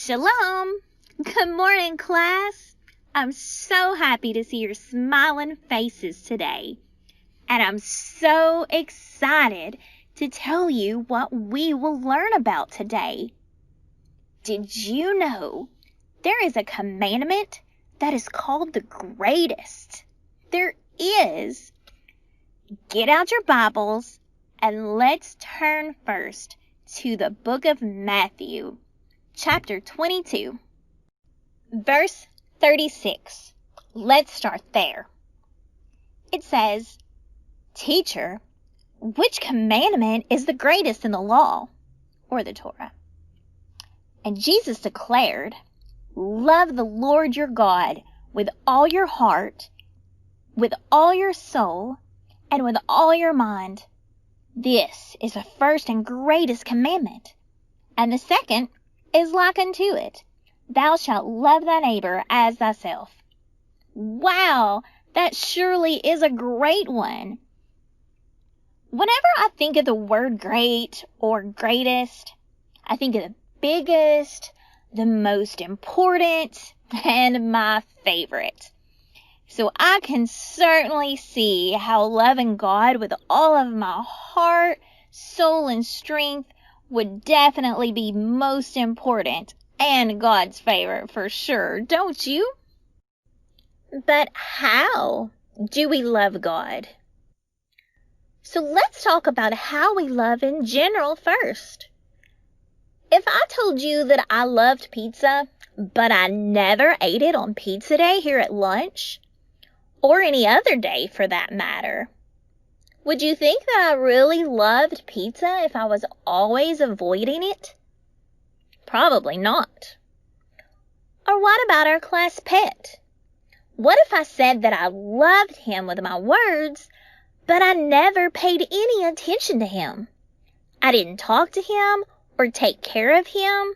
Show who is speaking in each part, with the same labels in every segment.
Speaker 1: Shalom. Good morning, class. I'm so happy to see your smiling faces today. And I'm so excited to tell you what we will learn about today. Did you know there is a commandment that is called the greatest? There is. Get out your Bibles and let's turn first to the book of Matthew, chapter 22, verse 36. Let's start there. It says, "Teacher, which commandment is the greatest in the law," or the Torah? And Jesus declared, "Love the Lord your God with all your heart, with all your soul, and with all your mind. This is the first and greatest commandment. And the second is like unto it. Thou shalt love thy neighbor as thyself." Wow, that surely is a great one. Whenever I think of the word great or greatest, I think of the biggest, the most important, and my favorite. So I can certainly see how loving God with all of my heart, soul, and strength would definitely be most important and God's favorite for sure, don't you? But how do we love God? So let's talk about how we love in general first. If I told you that I loved pizza, but I never ate it on pizza day here at lunch, or any other day for that matter, would you think that I really loved pizza if I was always avoiding it? Probably not. Or what about our class pet? What if I said that I loved him with my words, but I never paid any attention to him? I didn't talk to him or take care of him.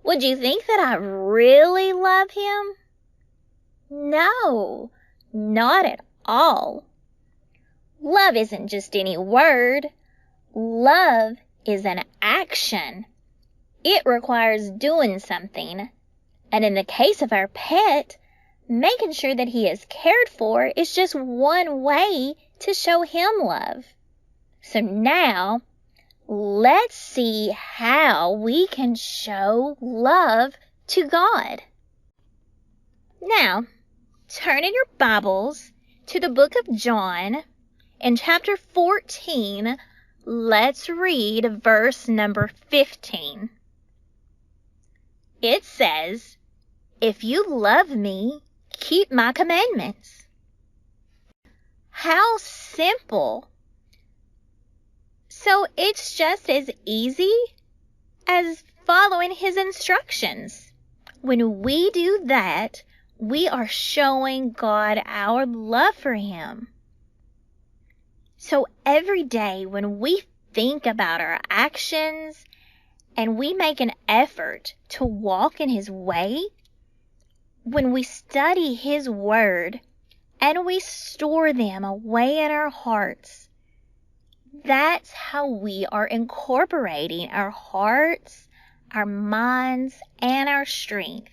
Speaker 1: Would you think that I really love him? No, not at all. Love isn't just any word. Love is an action. It requires doing something. And in the case of our pet, making sure that he is cared for is just one way to show him love. So now, let's see how we can show love to God. Now, turn in your Bibles to the book of John. In chapter 14, let's read verse number 15. It says, "If you love me, keep my commandments." How simple. So it's just as easy as following his instructions. When we do that, we are showing God our love for him. So every day when we think about our actions and we make an effort to walk in his way, when we study his word and we store them away in our hearts, that's how we are incorporating our hearts, our minds, and our strength.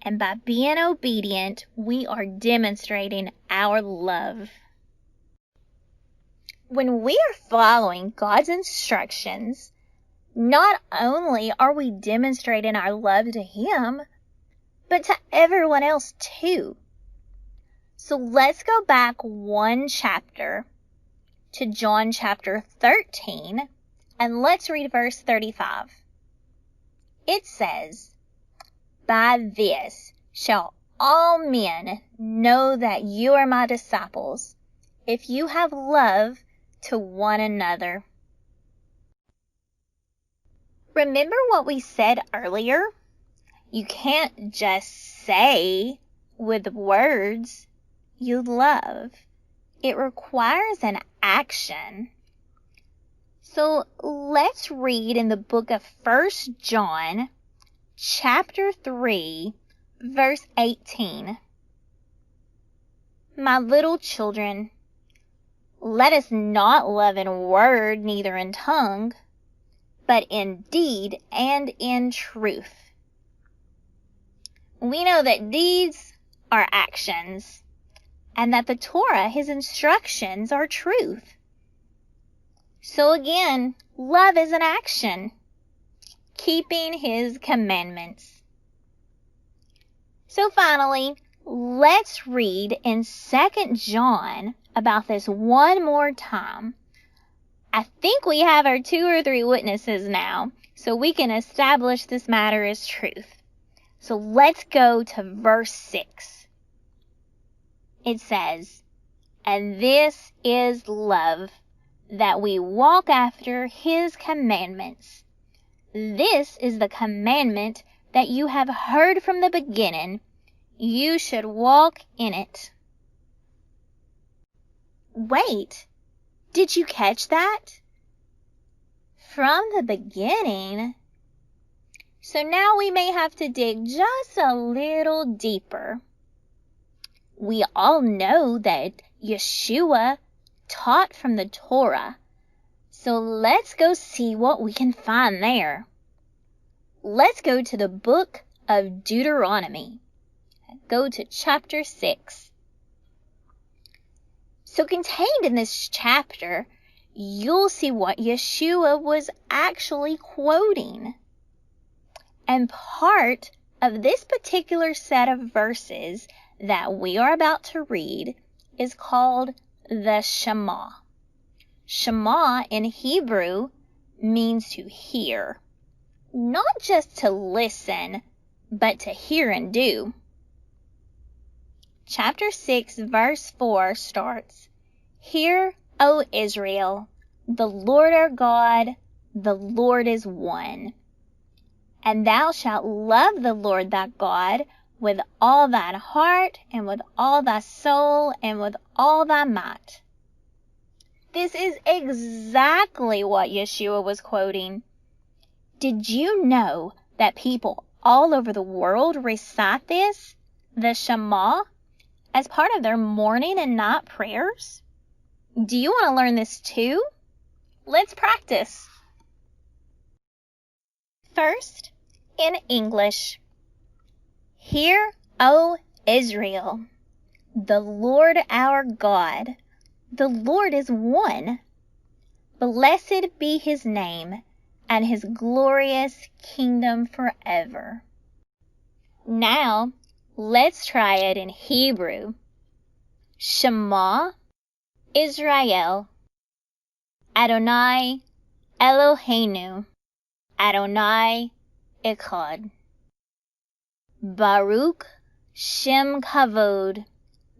Speaker 1: And by being obedient, we are demonstrating our love. When we are following God's instructions, not only are we demonstrating our love to him, but to everyone else too. So let's go back one chapter to John chapter 13, and let's read verse 35. It says, "By this shall all men know that you are my disciples, if you have love to one another." Remember what we said earlier? You can't just say with words you love. It requires an action. So let's read in the book of 1 John, chapter 3, verse 18. "My little children, let us not love in word, neither in tongue, but in deed and in truth. We know that deeds are actions, and that the Torah, his instructions, are truth. So again, love is an action, keeping his commandments. So finally, let's read in 2 John about this one more time. I think we have our 2 or 3 witnesses now, so we can establish this matter as truth. So let's go to verse 6. It says, "And this is love, that we walk after his commandments. This is the commandment that you have heard from the beginning. You should walk in it." Wait, did you catch that? From the beginning? So now we may have to dig just a little deeper. We all know that Yeshua taught from the Torah. So let's go see what we can find there. Let's go to the book of Deuteronomy. Go to chapter 6. So contained in this chapter, you'll see what Yeshua was actually quoting. And part of this particular set of verses that we are about to read is called the Shema. Shema in Hebrew means to hear. Not just to listen, but to hear and do. Chapter 6, verse 4 starts, "Hear, O Israel, the Lord our God, the Lord is one. And thou shalt love the Lord thy God with all thine heart, and with all thy soul, and with all thy might." This is exactly what Yeshua was quoting. Did you know that people all over the world recite this, the Shema, as part of their morning and night prayers? Do you want to learn this too? Let's practice. First, in English. "Hear, O Israel, the Lord our God, the Lord is one. Blessed be his name, and his glorious kingdom forever." Now, let's try it in Hebrew. Shema Israel, Adonai Eloheinu, Adonai Echad. Baruch Shem Kavod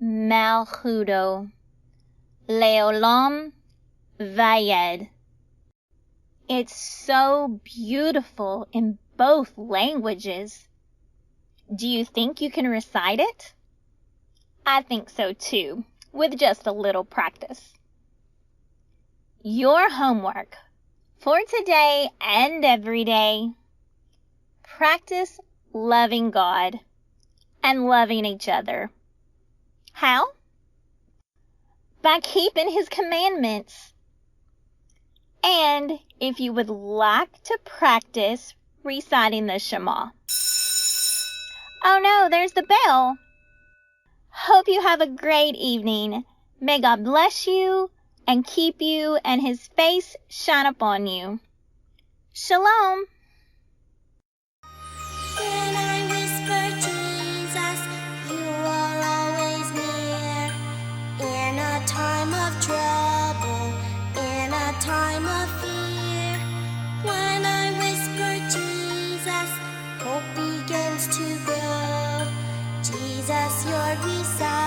Speaker 1: Malchuto Leolam Vayed. It's so beautiful in both languages. Do you think you can recite it? I think so too, with just a little practice. Your homework for today and every day: practice loving God and loving each other. How? By keeping his commandments. And if you would like to practice reciting the Shema. Oh no, there's the bell. Hope you have a great evening. May God bless you and keep you, and his face shine upon you. Shalom.
Speaker 2: When I whisper Jesus, you are always near. In a time of trouble, in a time of fear. When I whisper Jesus, hope begins to grow. Jesus, you're beside